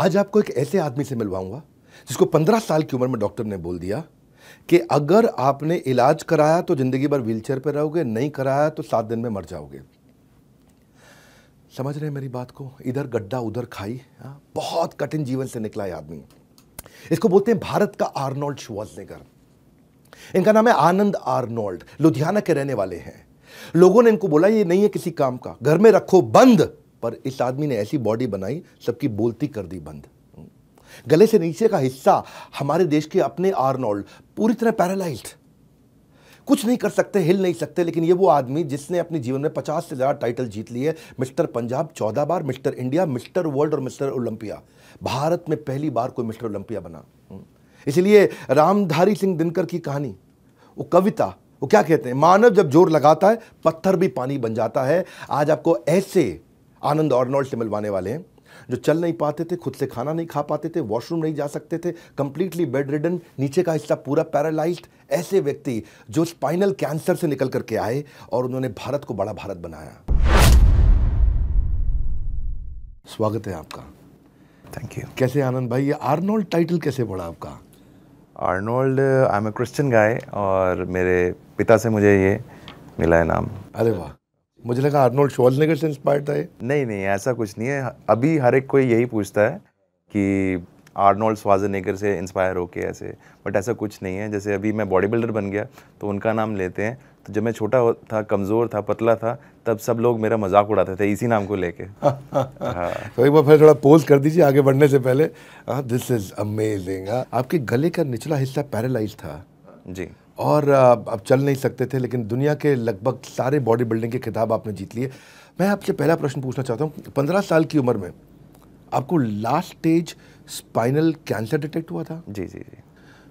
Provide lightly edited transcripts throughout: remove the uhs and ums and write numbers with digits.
आज आपको एक ऐसे आदमी से मिलवाऊंगा जिसको 15 साल की उम्र में डॉक्टर ने बोल दिया कि अगर आपने इलाज कराया तो जिंदगी भर व्हीलचेयर पर रहोगे, नहीं कराया तो 7 दिन में मर जाओगे। समझ रहे हैं मेरी बात को? इधर गड्ढा उधर खाई। बहुत कठिन जीवन से निकला है आदमी। इसको बोलते हैं भारत का आर्नोल्ड श्वार्ज़नेगर। इनका नाम है आनंद आर्नोल्ड, लुधियाना के रहने वाले हैं। लोगों ने इनको बोला ये नहीं है किसी काम का, घर में रखो बंद। पर इस आदमी ने ऐसी बॉडी बनाई, सबकी बोलती कर दी बंद। गले से नीचे का हिस्सा हमारे देश के अपने आर्नोल्ड पूरी तरह पैरालाइज्ड, कुछ नहीं कर सकते, हिल नहीं सकते। लेकिन ये वो आदमी जिसने अपने जीवन में 50 से ज्यादा टाइटल जीत लिए। मिस्टर पंजाब 14 बार, मिस्टर इंडिया, मिस्टर वर्ल्ड और मिस्टर ओलंपिया। भारत में पहली बार कोई मिस्टर ओलंपिया बना। इसलिए रामधारी सिंह दिनकर की कहानी, वो कविता, वो क्या कहते हैं, मानव जब जोर लगाता है पत्थर भी पानी बन जाता है। आज आपको ऐसे आनंद आर्नोल्ड से मिलवाने वाले हैं जो चल नहीं पाते थे, खुद से खाना नहीं खा पाते थे, वॉशरूम नहीं जा सकते थे, कंप्लीटली बेड रिडन, नीचे का हिस्सा पूरा पैरालाइज्ड। ऐसे व्यक्ति जो स्पाइनल कैंसर से निकल करके आए और उन्होंने भारत को बड़ा भारत बनाया। स्वागत है आपका। Thank you. कैसे आनंद भाई, ये आर्नोल्ड टाइटल कैसे पड़ा आपका? Arnold, I am a Christian guy और मेरे पिता से मुझे ये मिला है नाम। अरे वाह, मुझे लगा आर्नोल्ड श्वार्ज़नेगर से इंस्पायर्ड था ये। नहीं, ऐसा कुछ नहीं है। अभी हर एक कोई यही पूछता है कि आर्नोल्ड श्वार्ज़नेगर से इंस्पायर होके ऐसे, बट ऐसा कुछ नहीं है। जैसे अभी मैं बॉडी बिल्डर बन गया तो उनका नाम लेते हैं। तो जब मैं छोटा था, कमज़ोर था, पतला था, तब सब लोग मेरा मजाक उड़ाते थे इसी नाम को लेके। हाँ। तो एक बार फिर थोड़ा पोज कर दीजिए आगे बढ़ने से पहले। This is amazing. आपके गले का निचला हिस्सा पैरालाइज था जी, और आप चल नहीं सकते थे, लेकिन दुनिया के लगभग सारे बॉडी बिल्डिंग के खिताब आपने जीत लिए। मैं आपसे पहला प्रश्न पूछना चाहता हूँ, 15 साल की उम्र में आपको last stage spinal cancer detect हुआ था? जी।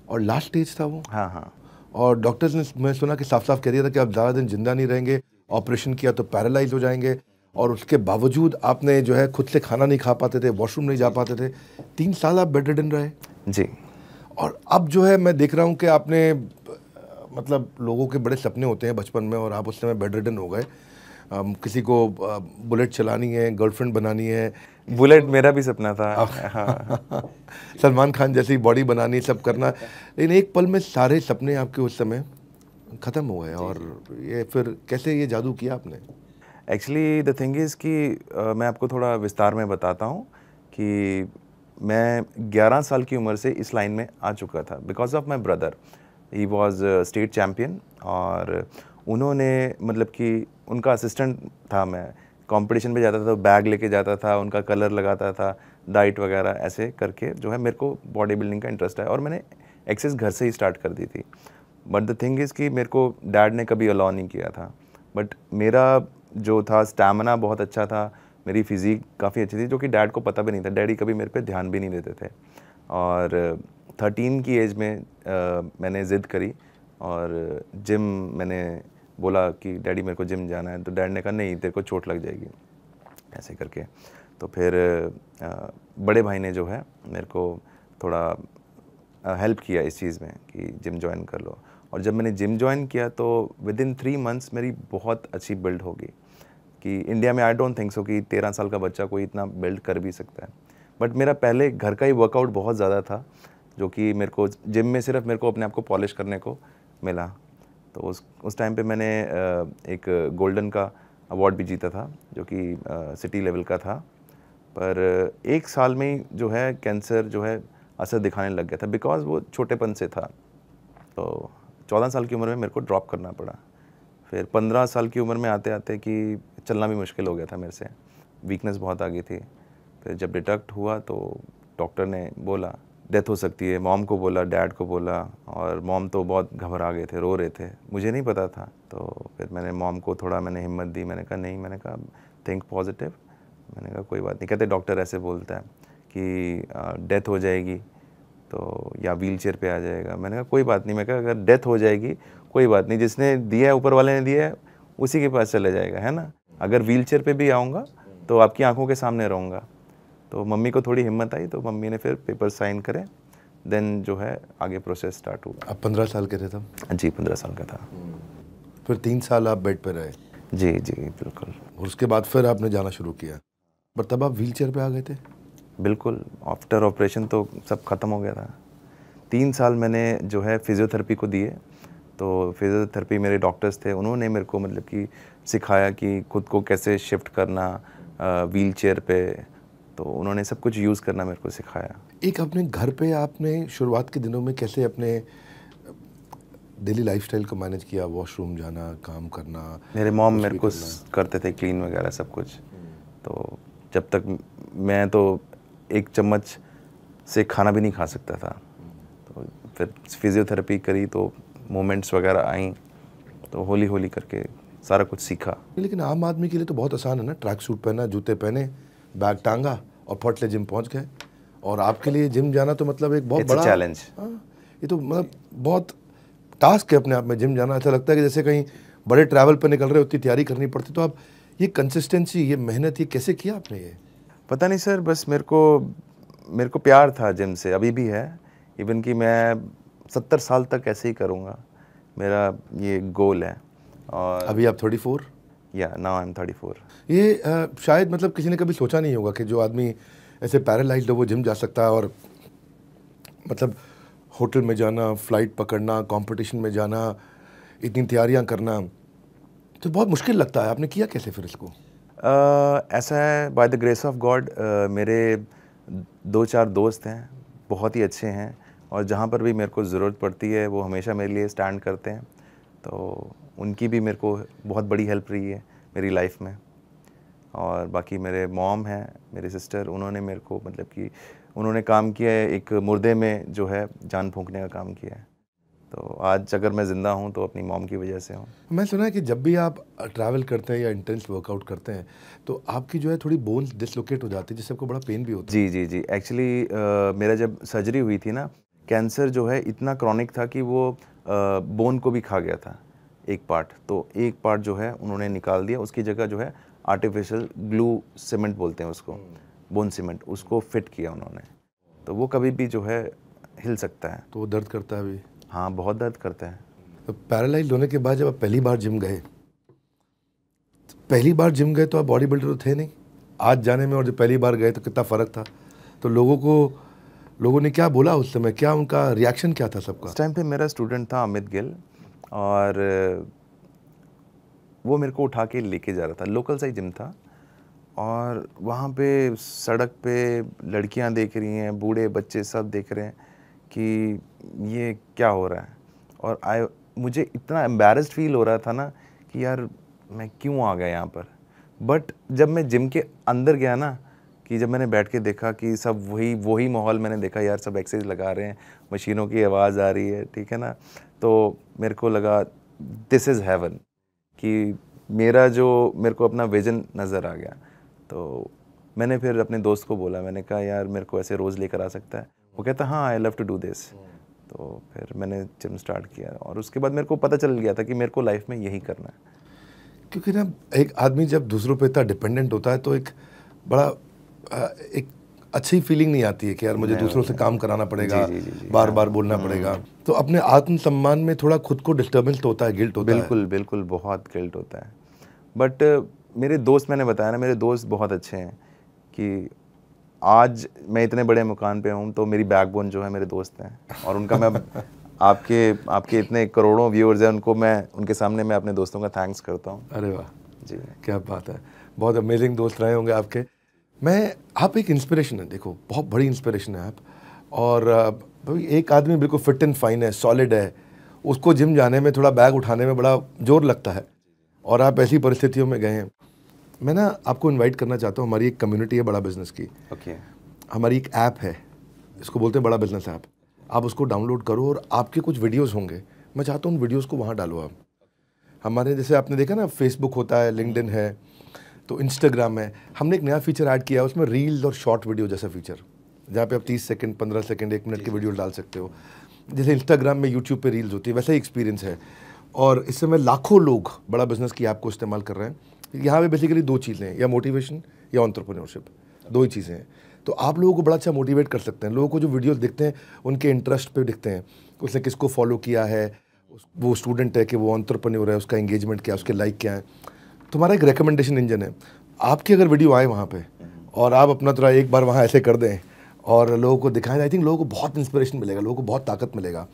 और लास्ट स्टेज था वो? हाँ। और डॉक्टर्स ने, मैं सुना कि साफ साफ कह दिया था कि आप ज़्यादा दिन जिंदा नहीं रहेंगे, ऑपरेशन किया तो पैरालाइज हो जाएंगे। और उसके बावजूद आपने जो है खुद से खाना नहीं खा पाते थे, वॉशरूम नहीं जा पाते थे। 3 साल आप बेड रिडन रहे जी। और अब जो है मैं देख रहा हूँ कि आपने, मतलब लोगों के बड़े सपने होते हैं बचपन में, और आप उस समय बेड रिडन हो गए। किसी को बुलेट चलानी है, गर्लफ्रेंड बनानी है। बुलेट मेरा भी सपना था। हाँ। सलमान खान जैसी बॉडी बनानी, सब करना। लेकिन एक पल में सारे सपने आपके उस समय ख़त्म हो गए। और ये फिर कैसे ये जादू किया आपने? एक्चुअली द थिंग इज़ कि मैं आपको थोड़ा विस्तार में बताता हूँ कि मैं 11 साल की उम्र से इस लाइन में आ चुका था because of my brother. He was state champion और उन्होंने, मतलब कि उनका असिस्टेंट था मैं। कंपटीशन पे जाता था तो बैग लेके जाता था, उनका कलर लगाता था, डाइट वगैरह ऐसे करके जो है मेरे को बॉडी बिल्डिंग का इंटरेस्ट है और मैंने एक्सरसाइज घर से ही स्टार्ट कर दी थी। बट द थिंग इज़ कि मेरे को डैड ने कभी अलाउ नहीं किया था। बट मेरा जो था स्टैमिना बहुत अच्छा था, मेरी फिज़ीक काफ़ी अच्छी थी, जो कि डैड को पता भी नहीं था। डैडी कभी मेरे पे ध्यान भी नहीं देते थे। और 13 की एज में मैंने ज़िद करी और जिम, मैंने बोला कि डैडी मेरे को जिम जाना है। तो डैड ने कहा नहीं, तेरे को चोट लग जाएगी, ऐसे करके। तो फिर बड़े भाई ने जो है मेरे को थोड़ा हेल्प किया इस चीज़ में कि जिम ज्वाइन कर लो। और जब मैंने जिम ज्वाइन किया तो विद इन 3 मंथ्स मेरी बहुत अच्छी बिल्ड होगी कि इंडिया में आई डोंट थिंक सो कि 13 साल का बच्चा कोई इतना बिल्ड कर भी सकता है। बट मेरा पहले घर का ही वर्कआउट बहुत ज़्यादा था, जो कि मेरे को जिम में सिर्फ मेरे को अपने आप को पॉलिश करने को मिला। तो उस टाइम पे मैंने एक गोल्डन का अवार्ड भी जीता था, जो कि सिटी लेवल का था। पर 1 साल में ही जो है कैंसर जो है असर दिखाने लग गया था, बिकॉज वो छोटेपन से था। तो 14 साल की उम्र में मेरे को ड्रॉप करना पड़ा। फिर 15 साल की उम्र में आते आते कि चलना भी मुश्किल हो गया था मेरे से, वीकनेस बहुत आ गई थी। फिर जब डिटेक्ट हुआ तो डॉक्टर ने बोला डेथ हो सकती है। मॉम को बोला, डैड को बोला, और मॉम तो बहुत घबरा गए थे, रो रहे थे, मुझे नहीं पता था। तो फिर मैंने मॉम को थोड़ा हिम्मत दी। मैंने कहा नहीं, मैंने कहा थिंक पॉजिटिव। मैंने कहा कोई बात नहीं। कहते डॉक्टर ऐसे बोलता है कि डेथ हो जाएगी तो या व्हील चेयर पर आ जाएगा। मैंने कहा कोई बात नहीं। मैं कहा अगर डेथ हो जाएगी कोई बात नहीं, जिसने दिया है, ऊपर वाले ने दिया है, उसी के पास चले जाएगा, है ना। अगर व्हील चेयर पर भी आऊँगा तो आपकी आंखों के सामने रहूँगा। तो मम्मी को थोड़ी हिम्मत आई, तो मम्मी ने फिर पेपर साइन करे। देन जो है आगे प्रोसेस स्टार्ट हुआ। आप 15 साल के थे तब? जी, 15 साल का था। फिर 3 साल आप बेड पे रहे? जी बिल्कुल। और उसके बाद फिर आपने जाना शुरू किया, पर तब आप व्हील चेयर पे आ गए थे? बिल्कुल, आफ्टर ऑपरेशन तो सब ख़त्म हो गया था। 3 साल मैंने जो है फिज़ियोथेरेपी को दिए। तो फिज़ियोथेरेपी मेरे डॉक्टर्स थे, उन्होंने मेरे को मतलब कि सिखाया कि खुद को कैसे शिफ्ट करना व्हील चेयर पे, तो उन्होंने सब कुछ यूज़ करना मेरे को सिखाया। एक अपने घर पे आपने शुरुआत के दिनों में कैसे अपने डेली लाइफस्टाइल को मैनेज किया? वॉशरूम जाना, काम करना? मेरे मॉम कुछ मेरे भी को करना? करते थे क्लीन वगैरह सब कुछ। तो जब तक मैं तो एक चम्मच से खाना भी नहीं खा सकता था। तो फिर फिज़ियोथेरेपी करी तो मूवमेंट्स वगैरह आई, तो हौली हौली करके सारा कुछ सीखा। लेकिन आम आदमी के लिए तो बहुत आसान है ना, ट्रैक सूट पहना, जूते पहने, बैग टांगा और फट से जिम पहुंच गए। और आपके लिए जिम जाना तो मतलब एक बहुत इट्स अ बड़ा चैलेंज। हाँ, ये तो मतलब बहुत टास्क है अपने आप में। जिम जाना ऐसा लगता है कि जैसे कहीं बड़े ट्रैवल पर निकल रहे, उतनी तैयारी करनी पड़ती। तो आप ये कंसिस्टेंसी, ये मेहनत, ये कैसे किया आपने? ये पता नहीं सर, बस मेरे को प्यार था जिम से, अभी भी है। इवन कि मैं 70 साल तक ऐसे ही करूँगा, मेरा ये गोल है। और अभी आप 34? या नाउ आई एम 34। ये शायद मतलब किसी ने कभी सोचा नहीं होगा कि जो आदमी ऐसे पैरालाइज्ड हो वो जिम जा सकता है। और मतलब होटल में जाना, फ्लाइट पकड़ना, कंपटीशन में जाना, इतनी तैयारियां करना तो बहुत मुश्किल लगता है। आपने किया कैसे फिर इसको? ऐसा है, by the grace of God मेरे 2-4 दोस्त हैं, बहुत ही अच्छे हैं, और जहाँ पर भी मेरे को ज़रूरत पड़ती है वो हमेशा मेरे लिए स्टैंड करते हैं। तो उनकी भी मेरे को बहुत बड़ी हेल्प रही है मेरी लाइफ में। और बाकी मेरे मॉम हैं, मेरी सिस्टर, उन्होंने मेरे को मतलब कि उन्होंने काम किया है, एक मुर्दे में जो है जान फूंकने का काम किया है। तो आज अगर मैं ज़िंदा हूँ तो अपनी मॉम की वजह से हूँ। मैं सुना है कि जब भी आप ट्रैवल करते हैं या इंटेंस वर्कआउट करते हैं तो आपकी जो है थोड़ी बोन्स डिसलोकेट हो जाती है, जिससे आपको बड़ा पेन भी होता है। जी, जी, जी। एक्चुअली मेरा जब सर्जरी हुई थी ना, कैंसर जो है इतना क्रॉनिक था कि वो बोन को भी खा गया था, एक पार्ट। तो एक पार्ट जो है उन्होंने निकाल दिया, उसकी जगह जो है आर्टिफिशियल ग्लू सीमेंट बोलते हैं उसको, बोन सीमेंट, उसको फिट किया उन्होंने। तो वो कभी भी जो है हिल सकता है। तो वो दर्द करता है अभी? हाँ, बहुत दर्द करता है। तो पैरालाइज्ड होने के बाद जब आप पहली बार जिम गए, तो आप बॉडी बिल्डर तो थे नहीं। आज जाने में और जब पहली बार गए तो कितना फ़र्क था। तो लोगों ने क्या बोला उस समय? क्या उनका रिएक्शन क्या था सबका? उस टाइम पे मेरा स्टूडेंट था अमित गिल, और वो मेरे को उठा के लेके जा रहा था, लोकल सा ही जिम था। और वहाँ पे सड़क पे लड़कियाँ देख रही हैं, बूढ़े बच्चे सब देख रहे हैं कि ये क्या हो रहा है। और मुझे इतना एम्बैरेस्ड फील हो रहा था ना कि यार मैं क्यों आ गया यहाँ पर। बट जब मैं जिम के अंदर गया ना, कि जब मैंने बैठ के देखा कि सब वही माहौल मैंने देखा, यार सब एक्सरसाइज लगा रहे हैं, मशीनों की आवाज़ आ रही है, ठीक है ना, तो मेरे को लगा दिस इज़ हेवन, कि मेरे को अपना विजन नज़र आ गया। तो मैंने फिर अपने दोस्त को बोला, मैंने कहा यार मेरे को ऐसे रोज़ लेकर आ सकता है? वो कहता हाँ, I love to do this. तो फिर मैंने जिम स्टार्ट किया, और उसके बाद मेरे को पता चल गया था कि मेरे को लाइफ में यही करना है। क्योंकि ना एक आदमी जब दूसरों पे इतना डिपेंडेंट होता है तो एक बड़ा एक अच्छी फीलिंग नहीं आती है कि यार मुझे दूसरों से काम कराना पड़ेगा, बार बार बोलना पड़ेगा। तो अपने आत्मसम्मान में थोड़ा खुद को डिस्टर्बेंस तो होता है, गिल्ट होता है। बिल्कुल बिल्कुल, बहुत गिल्ट होता है। बट मेरे दोस्त, मैंने बताया ना, मेरे दोस्त बहुत अच्छे हैं कि आज मैं इतने बड़े मुकाम पे हूँ तो मेरी बैकबोन जो है मेरे दोस्त हैं। और उनका मैं आपके इतने करोड़ों व्यूअर्स हैं, उनके सामने मैं अपने दोस्तों का थैंक्स करता हूँ। अरे वाह जी, क्या बात है। बहुत अमेजिंग दोस्त रहे होंगे आपके। आप एक इंस्पिरेशन है, देखो बहुत बड़ी इंस्पिरेशन है आप। और भाई एक आदमी बिल्कुल फिट एंड फाइन है, सॉलिड है, उसको जिम जाने में, थोड़ा बैग उठाने में बड़ा जोर लगता है, और आप ऐसी परिस्थितियों में गए हैं। मैं ना आपको इनवाइट करना चाहता हूँ, हमारी एक कम्युनिटी है बड़ा बिजनेस की। ओके। हमारी एक ऐप है, इसको बोलते हैं बड़ा बिजनेस ऐप। आप उसको डाउनलोड करो और आपके कुछ वीडियोस होंगे, मैं चाहता हूँ उन वीडियोस को वहाँ डालो आप। हमारे जैसे आपने देखा ना, फेसबुक होता है, लिंक्डइन है, तो इंस्टाग्राम है। हमने एक नया फीचर ऐड किया है उसमें, रील्स और शॉर्ट वीडियो जैसा फीचर, जहाँ पे आप 30 सेकंड, 15 सेकंड, 1 मिनट की वीडियो डाल सकते हो। जैसे इंस्टाग्राम में, यूट्यूब पे रील्स होती है, वैसा ही एक्सपीरियंस है। और इस समय लाखों लोग बड़ा बिजनेस की ऐप को इस्तेमाल कर रहे हैं। यहाँ पे बेसिकली 2 चीज़ें हैं, या मोटिवेशन या एंटरप्रेन्योरशिप, 2 ही चीज़ें हैं। तो आप लोगों को बड़ा अच्छा मोटिवेट कर सकते हैं। लोगों को जो वीडियोस दिखते हैं उनके इंटरेस्ट पे दिखते हैं, उसने किसको फॉलो किया है, वो स्टूडेंट है कि वो एंटरप्रेन्योर है, उसका एंगेजमेंट क्या है, उसके लाइक क्या है। तुम्हारा एक रिकमेंडेशन इंजन है। आपकी अगर वीडियो आए वहाँ पे और आप अपना थोड़ा एक बार वहाँ ऐसे कर दें और लोगों को दिखाएं, आई थिंक लोगों को बहुत इंस्पिरेशन मिलेगा, लोगों को बहुत ताकत मिलेगा।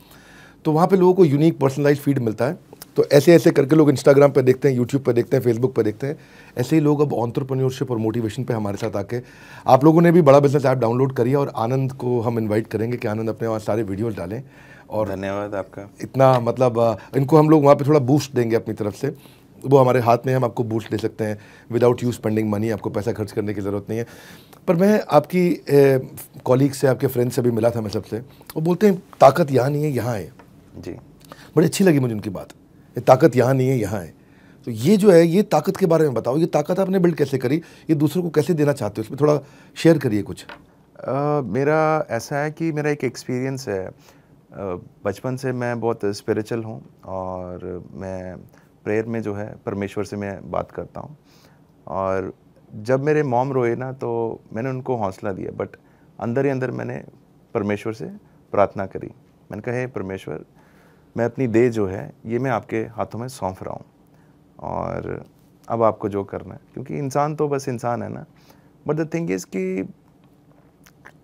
तो वहाँ पे लोगों को यूनिक पर्सनलाइज फीड मिलता है। तो ऐसे ऐसे करके लोग इंस्टाग्राम पे देखते हैं, यूट्यूब पे देखते हैं, फेसबुक पे देखते हैं। ऐसे ही लोग अब एंटरप्रेन्योरशिप और मोटिवेशन पे हमारे साथ आके, आप लोगों ने भी बड़ा बिजनेस ऐप डाउनलोड करिए और आनंद को हम इन्वाइट करेंगे कि आनंद अपने वहाँ सारे वीडियोज़ डालें। और धन्यवाद आपका। इतना मतलब इनको हम लोग वहाँ पे थोड़ा बूस्ट देंगे अपनी तरफ से, वो हमारे हाथ में, हम आपको बूस्ट दे सकते हैं विदाउट यू स्पेंडिंग मनी, आपको पैसा खर्च करने की ज़रूरत नहीं है। पर मैं आपकी कॉलीग से, आपके फ्रेंड से भी मिला था मैं सबसे, वो बोलते हैं ताकत यहाँ नहीं है, यहाँ है। जी, बड़ी अच्छी लगी मुझे उनकी बात, ये ताकत यहाँ नहीं है, यहाँ है। तो ये जो है, ये ताकत के बारे में बताओ, ये ताकत आपने बिल्ड कैसे करी, ये दूसरों को कैसे देना चाहते हो, इसमें थोड़ा शेयर करिए कुछ। मेरा ऐसा है कि मेरा एक एक्सपीरियंस है। बचपन से मैं बहुत स्पिरिचुअल हूँ और मैं प्रेयर में जो है परमेश्वर से मैं बात करता हूँ। और जब मेरे मॉम रोए ना, तो मैंने उनको हौसला दिया, बट अंदर ही अंदर मैंने परमेश्वर से प्रार्थना करी। मैंने कहा, हे परमेश्वर, मैं अपनी देह जो है ये मैं आपके हाथों में सौंप रहा हूँ और अब आपको जो करना है, क्योंकि इंसान तो बस इंसान है ना। बट द थिंग इज़ कि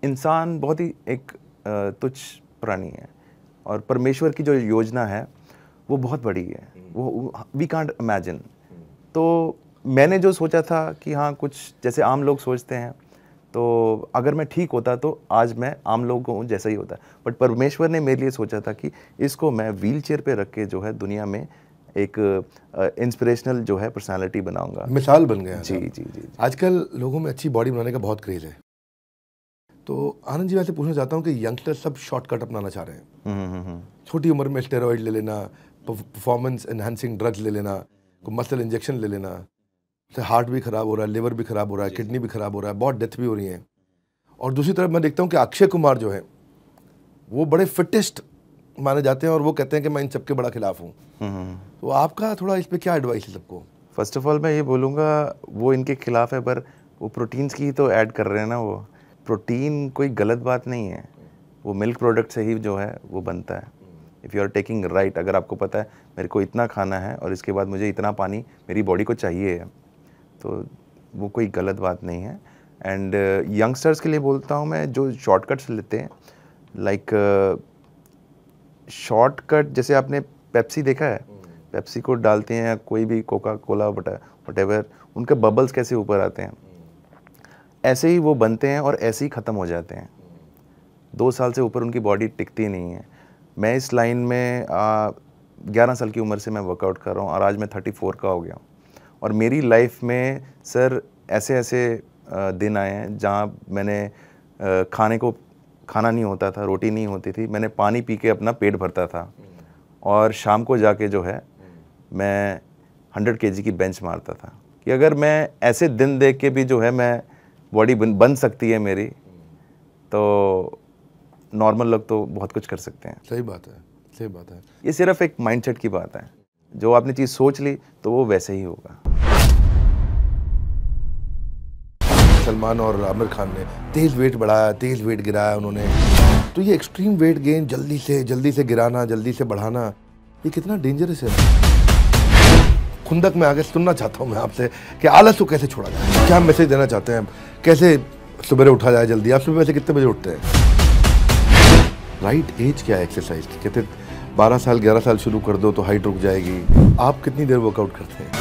इंसान बहुत ही एक तुच्छ प्राणी है और परमेश्वर की जो योजना है वो बहुत बड़ी है, वो वी कांट इमेजिन। तो मैंने जो सोचा था कि हाँ, कुछ जैसे आम लोग सोचते हैं, तो अगर मैं ठीक होता तो आज मैं आम लोगों जैसा ही होता। बट परमेश्वर ने मेरे लिए सोचा था कि इसको मैं व्हील चेयर पर रख के जो है दुनिया में एक इंस्पिरेशनल जो है पर्सनालिटी बनाऊंगा, मिसाल बन गया। जी जी जी। आजकल लोगों में अच्छी बॉडी बनाने का बहुत क्रेज है। तो आनंद जी, वैसे पूछना चाहता हूँ कि यंगस्टर सब शॉर्टकट अपनाना चाह रहे हैं। छोटी उम्र में स्टेरॉइड ले लेना, परफॉर्मेंस एनहांसिंग ड्रग्स ले लेना, कोई मसल इंजेक्शन ले लेना, तो हार्ट भी खराब हो रहा है, लिवर भी खराब हो रहा है, किडनी भी खराब हो रहा है, बहुत डेथ भी हो रही है। और दूसरी तरफ मैं देखता हूँ कि अक्षय कुमार जो है वो बड़े फिटेस्ट माने जाते हैं और वो कहते हैं कि मैं इन सबके बड़ा खिलाफ हूँ। तो आपका थोड़ा इस पर क्या एडवाइस है सबको? फर्स्ट ऑफ ऑल मैं ये बोलूँगा, वो इनके खिलाफ है, पर वो प्रोटीन्स की ही तो ऐड कर रहे हैं ना। वो प्रोटीन कोई गलत बात नहीं है, वो मिल्क प्रोडक्ट से ही जो है वो बनता है। If you are taking right, अगर आपको पता है मेरे को इतना खाना है और इसके बाद मुझे इतना पानी मेरी बॉडी को चाहिए है, तो वो कोई गलत बात नहीं है। एंड यंगस्टर्स के लिए बोलता हूँ मैं, जो शॉर्टकट्स लेते हैं, लाइक शॉर्टकट, जैसे आपने पेप्सी देखा है, पेप्सी को डालते हैं या कोई भी कोका कोला वटेवर, उनके बबल्स कैसे ऊपर आते हैं, ऐसे ही वो बनते हैं और ऐसे ही ख़त्म हो जाते हैं। 2 साल से ऊपर उनकी बॉडी टिकती नहीं है। मैं इस लाइन में 11 साल की उम्र से मैं वर्कआउट कर रहा हूँ और आज मैं 34 का हो गया हूँ। और मेरी लाइफ में सर ऐसे ऐसे दिन आए हैं जहाँ मैंने खाना नहीं होता था, रोटी नहीं होती थी, मैंने पानी पी के अपना पेट भरता था और शाम को जाके जो है मैं 100 kg की बेंच मारता था कि अगर मैं ऐसे दिन देख के भी जो है मैं बॉडी बन सकती है मेरी, तो नॉर्मल लोग तो बहुत कुछ कर सकते हैं। सही बात है, सही बात है। ये सिर्फ एक माइंडसेट की बात है, जो आपने चीज़ सोच ली तो वो वैसे ही होगा। सलमान और आमिर खान ने तेज वेट बढ़ाया, तेज वेट गिराया उन्होंने। तो ये एक्सट्रीम वेट गेन जल्दी से गिराना, जल्दी से बढ़ाना, ये कितना डेंजरस है। खुंदक में आगे सुनना चाहता हूँ मैं आपसे कि आलस को कैसे छोड़ा जाए, क्या मैसेज देना चाहते हैं, कैसे सुबह उठा जाए जल्दी? आप सुबह वैसे कितने बजे उठते हैं? राइट एज क्या है एक्सरसाइज की? कहते 12 साल 11 साल शुरू कर दो तो हाइट रुक जाएगी। आप कितनी देर वर्कआउट करते हैं?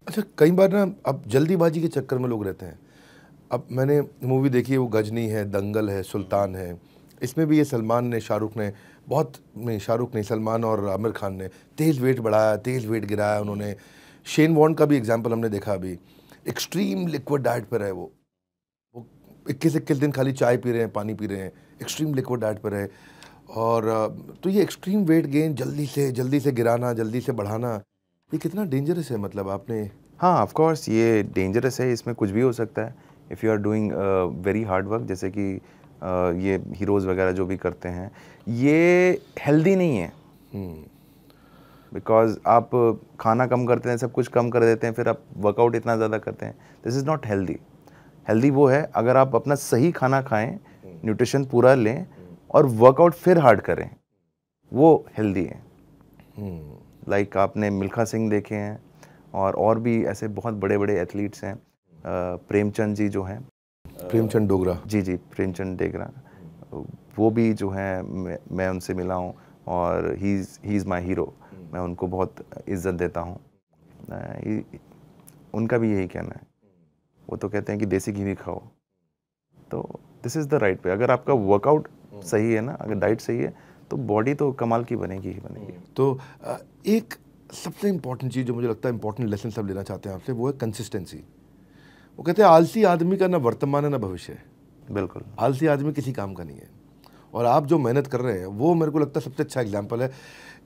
अच्छा, कई बार ना अब जल्दीबाजी के चक्कर में लोग रहते हैं। अब मैंने मूवी देखी है, वो गजनी है, दंगल है, सुल्तान है, इसमें भी ये सलमान और आमिर खान ने तेज़ वेट बढ़ाया, तेज़ वेट गिराया उन्होंने। शेन वॉर्न का भी एग्जांपल हमने देखा अभी, एक्सट्रीम लिक्विड डाइट पर है वो 21 दिन खाली चाय पी रहे हैं, पानी पी रहे हैं, एक्सट्रीम लिक्विड डाइट पर है। और तो ये एक्सट्रीम वेट गेन जल्दी से गिराना, जल्दी से बढ़ाना, ये कितना डेंजरस है? मतलब आपने हाँ, ऑफ कोर्स ये डेंजरस है, इसमें कुछ भी हो सकता है। If you are doing very hard work, जैसे कि ये हीरोज़ वगैरह जो भी करते हैं, ये हेल्दी नहीं है। बिकॉज आप खाना कम करते हैं, सब कुछ कम कर देते हैं, फिर आप वर्कआउट इतना ज़्यादा करते हैं, this is not healthy. Healthy वो है अगर आप अपना सही खाना खाएं, न्यूट्रिशन पूरा लें और वर्कआउट फिर हार्ड करें, वो हेल्दी है। लाइक आपने मिल्खा सिंह देखे हैं, और भी ऐसे बहुत बड़े बड़े एथलीट्स हैं। प्रेमचंद जी जो हैं, प्रेमचंद डोगरा, जी प्रेमचंद डोगरा, वो भी जो हैं मैं उनसे मिला हूँ और ही इज़ माई हीरो। मैं उनको बहुत इज्जत देता हूँ। उनका भी यही कहना है, वो तो कहते हैं कि देसी घी भी खाओ। तो this is the right way. अगर आपका वर्कआउट सही है ना, अगर डाइट सही है, तो बॉडी तो कमाल की बनेगी ही बनेगी। तो एक सबसे इम्पॉर्टेंट चीज़ जो मुझे लगता है इम्पॉर्टेंट लेसन सब लेना चाहते हैं आपसे, वो है कंसिस्टेंसी। वो कहते हैं आलसी आदमी का ना वर्तमान है ना भविष्य है। बिल्कुल, आलसी आदमी किसी काम का नहीं है। और आप जो मेहनत कर रहे हैं वो मेरे को लगता है सबसे अच्छा एग्जाम्पल है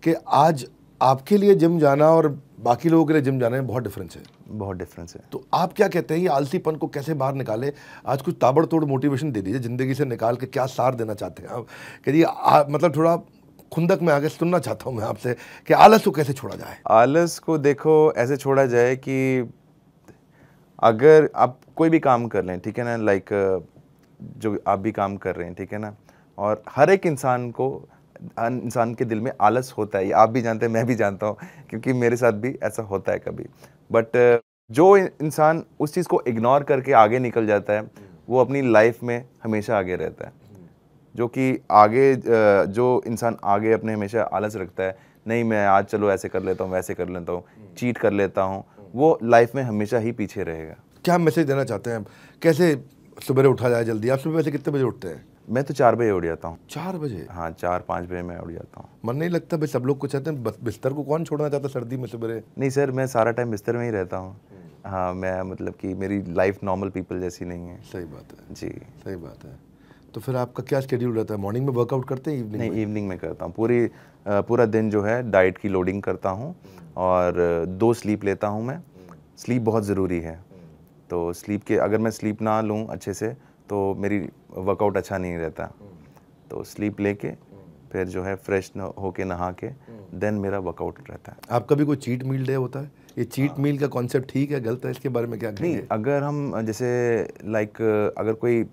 कि आज आपके लिए जिम जाना और बाकी लोगों के लिए जिम जाना में बहुत डिफरेंस है। बहुत डिफरेंस है। तो आप क्या कहते हैं ये आलसीपन को कैसे बाहर निकाले? आज कुछ ताबड़तोड़ मोटिवेशन दे दीजिए, ज़िंदगी से निकाल के क्या सार देना चाहते हैं आप? कहिए मतलब थोड़ा खुंदक में आगे सुनना चाहता हूँ मैं आपसे कि आलस को कैसे छोड़ा जाए। आलस को देखो ऐसे छोड़ा जाए कि अगर आप कोई भी काम कर लें, ठीक है ना, लाइक जो आप भी काम कर रहे हैं, ठीक है ना, और हर एक इंसान के दिल में आलस होता है। ये आप भी जानते हैं, मैं भी जानता हूँ, क्योंकि मेरे साथ भी ऐसा होता है कभी। बट जो इंसान उस चीज़ को इग्नोर करके आगे निकल जाता है, वो अपनी लाइफ में हमेशा आगे रहता है। जो कि आगे जो इंसान आगे अपने हमेशा आलस रखता है, नहीं मैं आज चलो ऐसे कर लेता हूँ, वैसे कर लेता हूँ, चीट कर लेता हूँ, वो लाइफ में हमेशा ही पीछे रहेगा। क्या मैसेज देना चाहते हैं? कैसे सुबह उठा जाए जल्दी? आप सुबह वैसे कितने बजे उठते हैं? मैं तो 4 बजे उठ जाता हूँ। 4 बजे? हाँ, 4-5 बजे मैं उठ जाता हूँ। मन नहीं लगता भाई? सब लोग को चाहते हैं, बिस्तर को कौन छोड़ना चाहता सर्दी में सुबह? नहीं सर, मैं सारा टाइम बिस्तर में ही रहता हूँ। हाँ, मैं मतलब कि मेरी लाइफ नॉर्मल पीपल जैसी नहीं है। सही बात है जी, सही बात है। तो फिर आपका क्या शेड्यूल रहता है? मॉर्निंग में वर्कआउट करते हैं, इवनिंग नहीं में? इवनिंग में करता हूँ। पूरा दिन जो है डाइट की लोडिंग करता हूँ और 2 स्लीप लेता हूँ मैं। स्लीप बहुत ज़रूरी है। तो अगर मैं स्लीप ना लूँ अच्छे से तो मेरी वर्कआउट अच्छा नहीं रहता। तो स्लीप लेके फिर जो है फ्रेश होके नहा के देन मेरा वर्कआउट रहता है। आपका भी कोई चीट मील डे होता है? ये चीट मील का कॉन्सेप्ट ठीक है गलत है, इसके बारे में क्या कहेंगे? नहीं, अगर हम जैसे लाइक अगर कोई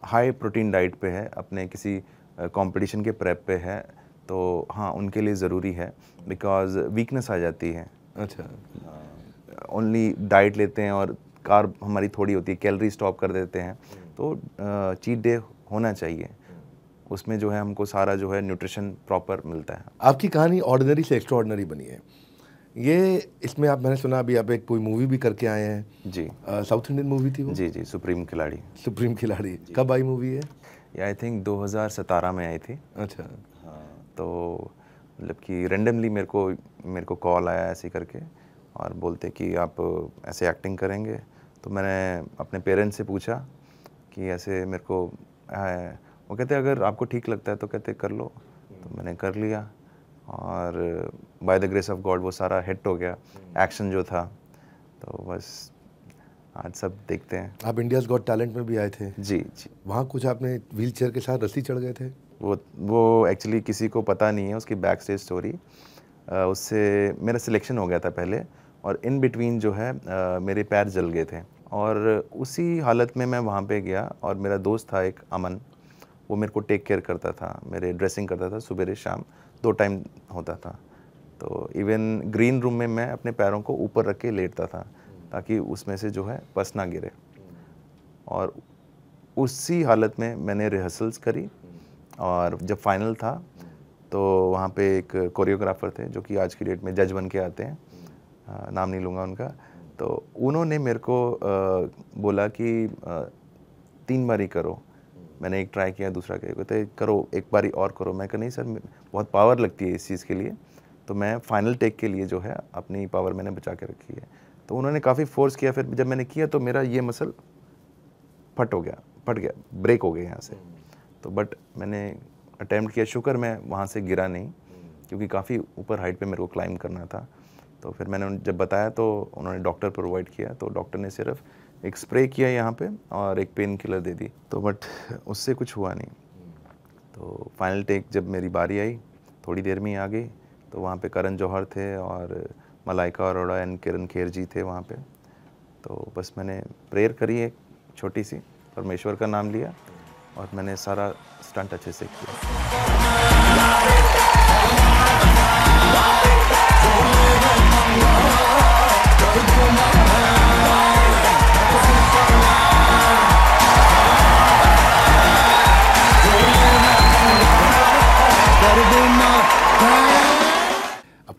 हाई प्रोटीन डाइट पे है, अपने किसी कंपटीशन के प्रेप पे है, तो हाँ उनके लिए ज़रूरी है, बिकॉज वीकनेस आ जाती है। अच्छा, ओनली डाइट लेते हैं और कार्ब हमारी थोड़ी होती है, कैलोरी स्टॉप कर देते हैं, तो चीट डे होना चाहिए। उसमें जो है हमको सारा जो है न्यूट्रिशन प्रॉपर मिलता है। आपकी कहानी ऑर्डिनरी से एक्स्ट्राऑर्डिनरी बनी है। ये इसमें मैंने सुना अभी आप एक कोई मूवी भी करके आए हैं। जी, साउथ इंडियन मूवी थी वो? जी, सुप्रीम खिलाड़ी। सुप्रीम खिलाड़ी कब आई मूवी है? ये आई थिंक 2017 में आई थी। अच्छा, हाँ, तो मतलब कि रेंडमली मेरे को कॉल आया ऐसे करके और बोलते कि आप ऐसे एक्टिंग करेंगे। तो मैंने अपने पेरेंट्स से पूछा कि ऐसे मेरे को है। वो कहते अगर आपको ठीक लगता है तो कहते कर लो। तो मैंने कर लिया और by the grace of God वो सारा हिट हो गया, एक्शन जो था। तो बस आज सब देखते हैं। आप इंडियाज़ गॉट टैलेंट में भी आए थे? जी, वहाँ कुछ आपने व्हील चेयर के साथ रस्सी चढ़ गए थे? वो एक्चुअली किसी को पता नहीं है उसकी बैक स्टेज स्टोरी। उससे मेरा सिलेक्शन हो गया था पहले, और इन बिटवीन जो है मेरे पैर जल गए थे, और उसी हालत में मैं वहाँ पे गया। और मेरा दोस्त था एक अमन, वो मेरे को टेक केयर करता था, मेरे ड्रेसिंग करता था, सुबह शाम 2 टाइम होता था। तो इवन ग्रीन रूम में मैं अपने पैरों को ऊपर रख के लेटता था ताकि उसमें से जो है पस ना गिरे। और उसी हालत में मैंने रिहर्सल्स करी, और जब फाइनल था तो वहाँ पे एक कोरियोग्राफर थे जो कि आज की डेट में जज बन के आते हैं, नाम नहीं लूँगा उनका। तो उन्होंने मेरे को बोला कि 3 बारी करो। मैंने एक ट्राई किया, दूसरा किया, कहते करो एक बारी और करो। मैं कहा नहीं सर, बहुत पावर लगती है इस चीज़ के लिए, तो मैं फाइनल टेक के लिए जो है अपनी पावर मैंने बचा के रखी है। तो उन्होंने काफ़ी फोर्स किया। फिर जब मैंने किया तो मेरा ये मसल फट गया, ब्रेक हो गया यहाँ से। तो बट मैंने अटैम्प्ट किया, शुक्र मैं वहाँ से गिरा नहीं, क्योंकि काफ़ी ऊपर हाइट पे मेरे को क्लाइंब करना था। तो फिर मैंने जब बताया तो उन्होंने डॉक्टर प्रोवाइड किया, तो डॉक्टर ने सिर्फ एक स्प्रे किया यहाँ पे और एक पेन किलर दे दी, तो बट उससे कुछ हुआ नहीं। तो फाइनल टेक जब मेरी बारी आई, थोड़ी देर में ही आ गई, तो वहाँ पे करण जौहर थे और मलाइका अरोड़ा एंड किरण खेर जी थे वहाँ पे। तो बस मैंने प्रेयर करी एक छोटी सी, परमेश्वर का नाम लिया, और मैंने सारा स्टंट अच्छे से किया। अब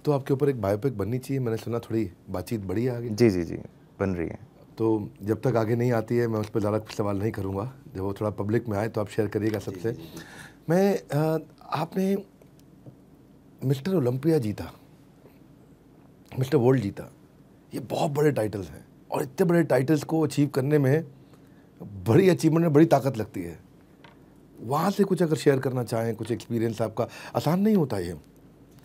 तो आपके ऊपर एक बायोपिक बननी चाहिए, मैंने सुना थोड़ी बातचीत बड़ी है आगे। जी जी जी, बन रही है। तो जब तक आगे नहीं आती है मैं उस पर ज़्यादा सवाल नहीं करूँगा, जब वो थोड़ा पब्लिक में आए तो आप शेयर करिएगा सबसे। आपने मिस्टर ओलंपिया जीता, मिस्टर वर्ल्ड जीता, ये बहुत बड़े टाइटल्स हैं और इतने बड़े टाइटल्स को अचीव करने में बड़ी अचीवमेंट में बड़ी ताकत लगती है। वहाँ से कुछ अगर शेयर करना चाहें, कुछ एक्सपीरियंस आपका, आसान नहीं होता ये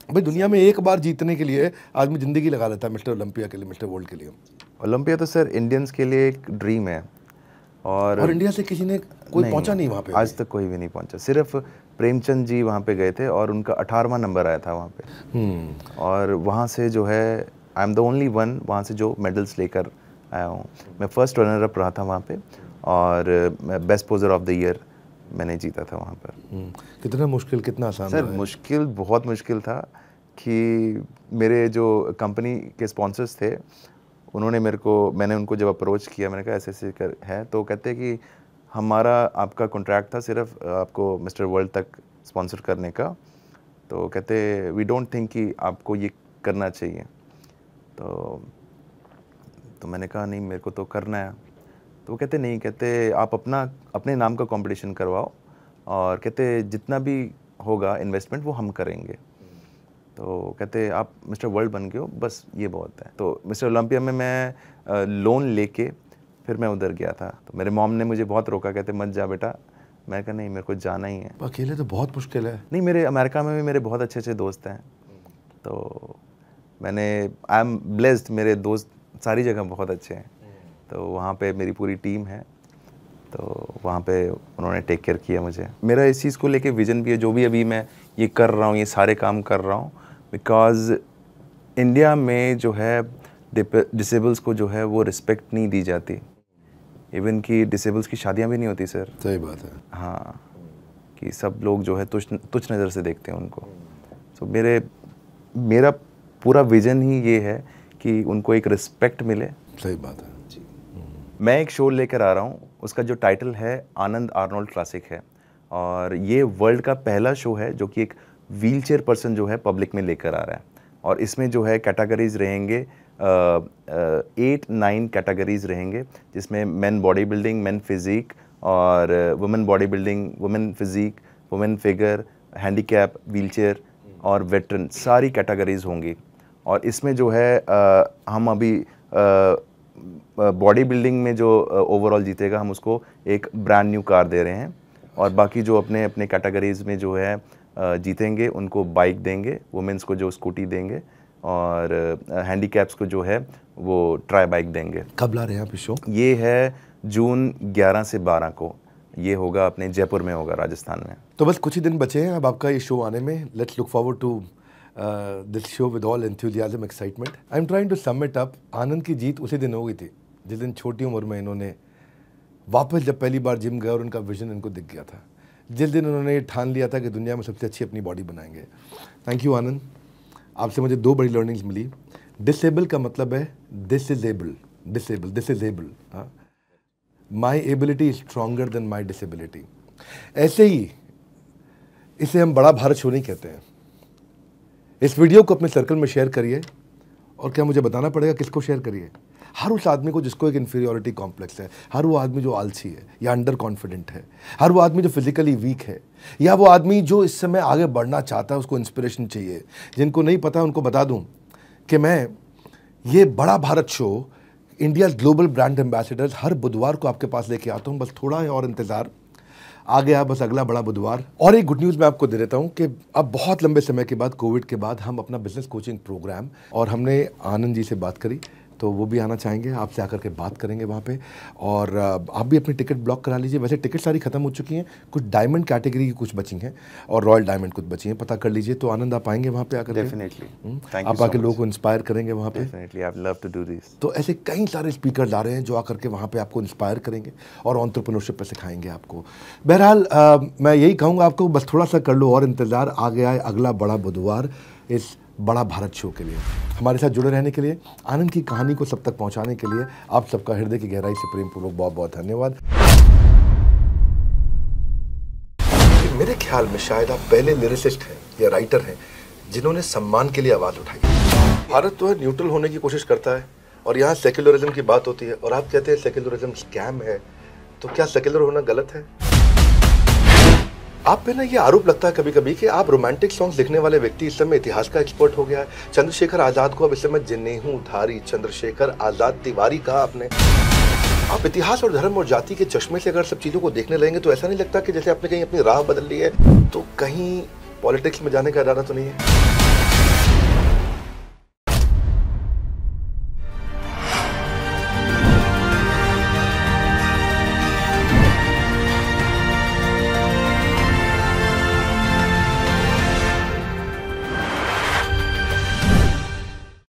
भाई, दुनिया में एक बार जीतने के लिए आदमी ज़िंदगी लगा देता है, मिस्टर ओलंपिया के लिए, मिस्टर वर्ल्ड के लिए। ओलंपिया तो सर इंडियंस के लिए एक ड्रीम है, और इंडिया से किसी ने कोई पहुंचा नहीं वहाँ पे, आज तक कोई भी नहीं पहुंचा। सिर्फ प्रेमचंद जी वहाँ पे गए थे और उनका 18वां नंबर आया था वहाँ पे। और वहाँ से जो है I am the only one वहाँ से जो मेडल्स लेकर आया हूँ। मैं फर्स्ट रनर अप रहा था वहाँ पे, और मैं बेस्ट पोजर ऑफ द ईयर मैंने जीता था वहाँ पर। कितना मुश्किल, कितना आसान सर? मुश्किल, बहुत मुश्किल था कि मेरे जो कंपनी के स्पॉन्सर्स थे उन्होंने मैंने उनको जब अप्रोच किया, मैंने कहा ऐसे ऐसे कर है, तो कहते कि हमारा आपका कॉन्ट्रैक्ट था सिर्फ आपको मिस्टर वर्ल्ड तक स्पॉन्सर करने का, तो कहते वी डोंट थिंक कि आपको ये करना चाहिए। तो मैंने कहा नहीं, मेरे को तो करना है। तो वो कहते नहीं, कहते आप अपने नाम का कंपटीशन करवाओ, और कहते जितना भी होगा इन्वेस्टमेंट वो हम करेंगे। तो कहते आप मिस्टर वर्ल्ड बन गए हो, बस ये बहुत है। तो मिस्टर ओलंपिया में मैं लोन लेके फिर मैं उधर गया था। तो मेरे मॉम ने मुझे बहुत रोका, कहते मत जा बेटा। मैं कहा नहीं, मेरे को जाना ही है। अकेले तो बहुत मुश्किल है। नहीं, मेरे अमेरिका में भी मेरे बहुत अच्छे अच्छे दोस्त हैं, तो आई एम ब्लेस्ड, मेरे दोस्त सारी जगह बहुत अच्छे हैं। तो वहाँ पे मेरी पूरी टीम है, तो वहाँ पे उन्होंने टेक केयर किया मुझे। मेरा इस चीज़ को लेके विजन भी है, जो भी अभी मैं ये कर रहा हूँ, ये सारे काम कर रहा हूँ, बिकॉज़ इंडिया में जो है डिसेबल्स को जो है वो रिस्पेक्ट नहीं दी जाती। इवन कि डिसेबल्स की शादियाँ भी नहीं होती सर। सही बात है। हाँ, कि सब लोग जो है तुच्छ नज़र से देखते हैं उनको। तो मेरा पूरा विजन ही ये है कि उनको एक रिस्पेक्ट मिले। सही बात है। मैं एक शो लेकर आ रहा हूँ, उसका जो टाइटल है आनंद आर्नोल्ड क्लासिक है, और ये वर्ल्ड का पहला शो है जो कि एक व्हीलचेयर पर्सन जो है पब्लिक में लेकर आ रहा है। और इसमें जो है कैटेगरीज रहेंगे 8-9 कैटेगरीज रहेंगे, जिसमें men body building, men physique, और women body building, women physique, women figure, handicap, wheelchair और वेटरन, सारी कैटेगरीज होंगी। और इसमें जो है हम अभी बॉडी बिल्डिंग में जो ओवरऑल जीतेगा हम उसको एक ब्रांड न्यू कार दे रहे हैं, और बाकी जो अपने अपने कैटेगरीज में जो है जीतेंगे उनको बाइक देंगे, वुमेन्स को जो स्कूटी देंगे, और हैंडीकैप्स को जो है वो ट्राई बाइक देंगे। कब ला रहे हैं आप इस शो? ये है जून 11 से 12 को, ये होगा अपने जयपुर में होगा, राजस्थान में। तो बस कुछ ही दिन बचे हैं अब आपका ये शो आने में। Let's look forward to this show with all enthusiasm, excitement. I am trying to sum it up. Anand की जीत उसी दिन हो गई थी जिस दिन छोटी उम्र में इन्होंने वापस जब पहली बार जिम गए और उनका विजन इनको दिख गया था, जिस दिन उन्होंने ये ठान लिया था कि दुनिया में सबसे अच्छी अपनी बॉडी बनाएंगे। थैंक यू आनंद, आपसे मुझे 2 बड़ी लर्निंग्स मिली। डिसेबल का मतलब है this is able, disable, this is able. My ability is stronger than my disability. ऐसे ही इसे हम बड़ा भारत शो नहीं कहते हैं। इस वीडियो को अपने सर्कल में शेयर करिए, और क्या मुझे बताना पड़ेगा किसको शेयर करिए? हर उस आदमी को जिसको एक इन्फीरियोरिटी कॉम्प्लेक्स है, हर वो आदमी जो आलसी है या अंडर कॉन्फिडेंट है, हर वो आदमी जो फिजिकली वीक है, या वो आदमी जो इस समय आगे बढ़ना चाहता है, उसको इंस्पिरेशन चाहिए। जिनको नहीं पता उनको बता दूं कि मैं ये बड़ा Bharat show, India global brand ambassadors, हर बुधवार को आपके पास लेके आता हूँ। बस थोड़ा है और इंतज़ार, आ गया बस अगला बड़ा बुधवार। और एक गुड न्यूज़ मैं आपको दे देता हूँ कि अब बहुत लंबे समय के बाद, कोविड के बाद, हम अपना बिजनेस कोचिंग प्रोग्राम, और हमने आनंद जी से बात करी तो वो भी आना चाहेंगे, आपसे आकर के बात करेंगे वहाँ पे। और आप भी अपनी टिकट ब्लॉक करा लीजिए। वैसे टिकट सारी खत्म हो चुकी हैं, कुछ डायमंड कैटेगरी की कुछ बची हैं और रॉयल डायमंड कुछ बची हैं, पता कर लीजिए। तो आनंद आप आएंगे वहाँ पे आकर? डेफिनेटली, आप आके लोगों को इंस्पायर करेंगे वहाँ पे? Definitely, I love to do this. तो ऐसे कई सारे स्पीकर आ रहे हैं जो आकर के वहाँ पे आपको इंस्पायर करेंगे और एंटरप्रेन्योरशिप पे सिखाएंगे आपको। बहरहाल मैं यही कहूँगा आपको, बस थोड़ा सा कर लो और इंतज़ार। आ गया है अगला बड़ा बुधवार, इस बड़ा भारत शो के लिए। हमारे साथ जुड़े रहने के लिए, आनंद की कहानी को सब तक पहुंचाने के लिए आप सबका हृदय की गहराई से प्रेमपूर्वक बहुत बहुत धन्यवाद। मेरे ख्याल में शायद आप पहले लिरिसिस्ट हैं या राइटर हैं जिन्होंने सम्मान के लिए आवाज उठाई। भारत तो है न्यूट्रल होने की कोशिश करता है और यहाँ सेक्युलरिज्म की बात होती है और आप कहते हैं सेक्युलरिज्म स्कैम है, तो क्या सेक्युलर होना गलत है? आप पे ना ये आरोप लगता है कभी कभी कि आप रोमांटिक सॉन्ग्स लिखने वाले व्यक्ति इस समय इतिहास का एक्सपर्ट हो गया है। चंद्रशेखर आजाद को अब इस समय जनेऊधारी चंद्रशेखर आजाद तिवारी कहा आपने। आप इतिहास और धर्म और जाति के चश्मे से अगर सब चीजों को देखने लगेंगे तो ऐसा नहीं लगता कि जैसे आपने कहीं अपनी राह बदल ली है, तो कहीं पॉलिटिक्स में जाने का इरादा तो नहीं है?